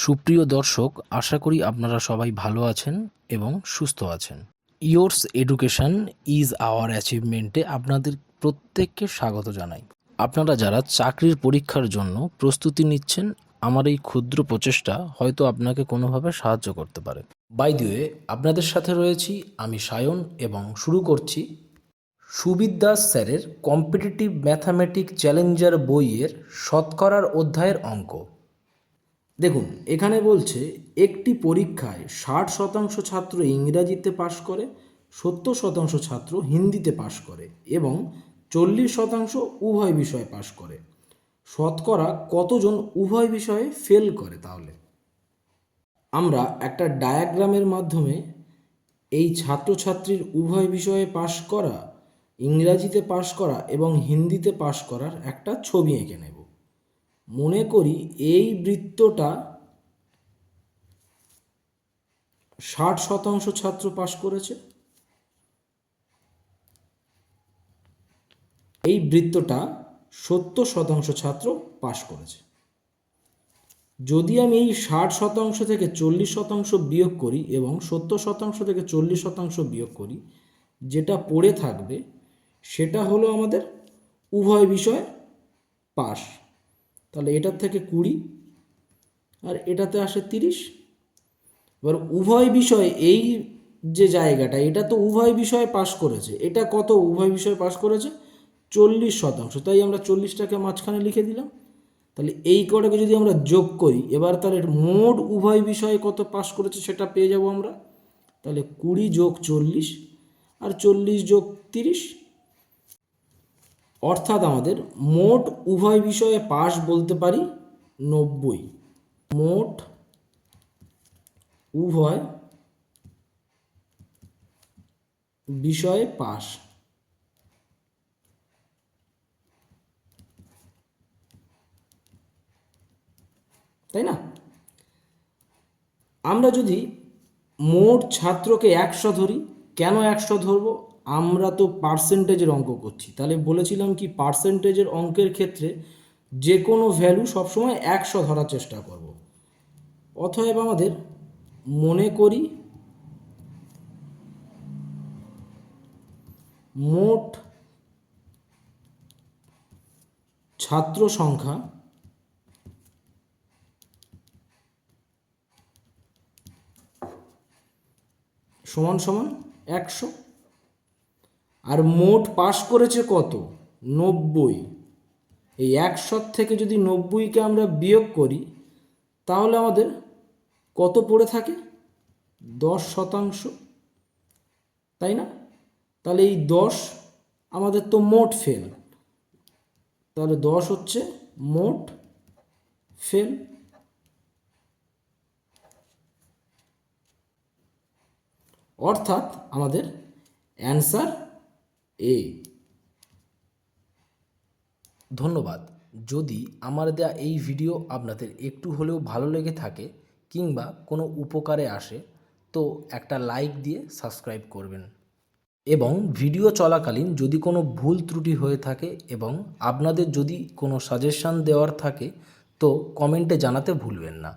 সুপ্রিয় দর্শক, আশা করি আপনারা সবাই ভালো আছেন এবং সুস্থ আছেন। ইয়োর্স এডুকেশন ইজ আওয়ার অ্যাচিভমেন্টে আপনাদের প্রত্যেককে স্বাগত জানাই। আপনারা যারা চাকরির পরীক্ষার জন্য প্রস্তুতি নিচ্ছেন, আমার এই ক্ষুদ্র প্রচেষ্টা হয়তো আপনাকে কোনোভাবে সাহায্য করতে পারে। বাই দ্য ওয়ে, আপনাদের সাথে রয়েছি আমি সায়ন এবং শুরু করছি সুবিদ দাস স্যারের কম্পিটিটিভ ম্যাথামেটিক চ্যালেঞ্জার বইয়ের শতকরার অধ্যায়ের অঙ্ক। দেখুন, এখানে বলছে একটি পরীক্ষায় 60% ছাত্র ইংরাজিতে পাশ করে, 70% ছাত্র হিন্দিতে পাশ করে এবং 40% উভয় বিষয়ে পাশ করে। শতকরা কতজন উভয় বিষয়ে ফেল করে? তাহলে আমরা একটা ডায়াগ্রামের মাধ্যমে এই ছাত্রছাত্রীর উভয় বিষয়ে পাশ করা, ইংরাজিতে পাশ করা এবং হিন্দিতে পাশ করার একটা ছবি এঁকে নেব। মনে করি এই বৃত্তটা 60% ছাত্র পাশ করেছে, এই বৃত্তটা 70% ছাত্র পাশ করেছে। যদি আমি এই 60% থেকে 40% বিয়োগ করি এবং 70% থেকে 40% বিয়োগ করি, যেটা পড়ে থাকবে সেটা হলো আমাদের উভয় বিষয় পাশ। তাহলে এটার থেকে 20 আর এটাতে আসে 30। এবার উভয় বিষয়, এই যে জায়গাটা, এটা তো উভয় বিষয়ে পাশ করেছে, এটা কত উভয় বিষয়ে পাশ করেছে? 40%। তাই আমরা 40টাকে মাঝখানে লিখে দিলাম। তাহলে এই কটাকে যদি আমরা যোগ করি, এবার তাহলে মোট উভয় বিষয়ে কত পাশ করেছে সেটা পেয়ে যাব আমরা। তাহলে 20 যোগ 40 আর 40 যোগ 30, অর্থাৎ আমাদের মোট উভয় বিষয়ে পাশ বলতে পারি 90। মোট উভয় বিষয়ে পাশ, তাই না? আমরা যদি মোট ছাত্রকে 100 ধরি, কেন 100 ধরবো? আমরা তো পার্সেন্টেজের অঙ্ক করছি। তাহলে বলেছিলাম কি, পার্সেন্টেজের অঙ্কের ক্ষেত্রে যে কোনো ভ্যালু সবসময় 100 ধরার চেষ্টা করব। অতএব আমাদের মনে করি মোট ছাত্র সংখ্যা সমান সমান 100, আর মোট পাশ করেছে কত? 90। এই 100 থেকে যদি 90কে আমরা বিয়োগ করি, তাহলে আমাদের কত পড়ে থাকে? 10%, তাই না? তাহলে এই 10 আমাদের তো মোট ফেল, তাহলে 10 হচ্ছে মোট ফেল। অর্থাৎ আমাদের অ্যান্সার এ। ধন্যবাদ। যদি আমার দেয়া এই ভিডিও আপনাদের একটু হলেও ভালো লেগে থাকে কিংবা কোনো উপকারে আসে, তো একটা লাইক দিয়ে সাবস্ক্রাইব করবেন। এবং ভিডিও চলাকালীন যদি কোনো ভুল ত্রুটি হয়ে থাকে এবং আপনাদের যদি কোনো সাজেশান দেওয়ার থাকে, তো কমেন্টে জানাতে ভুলবেন না।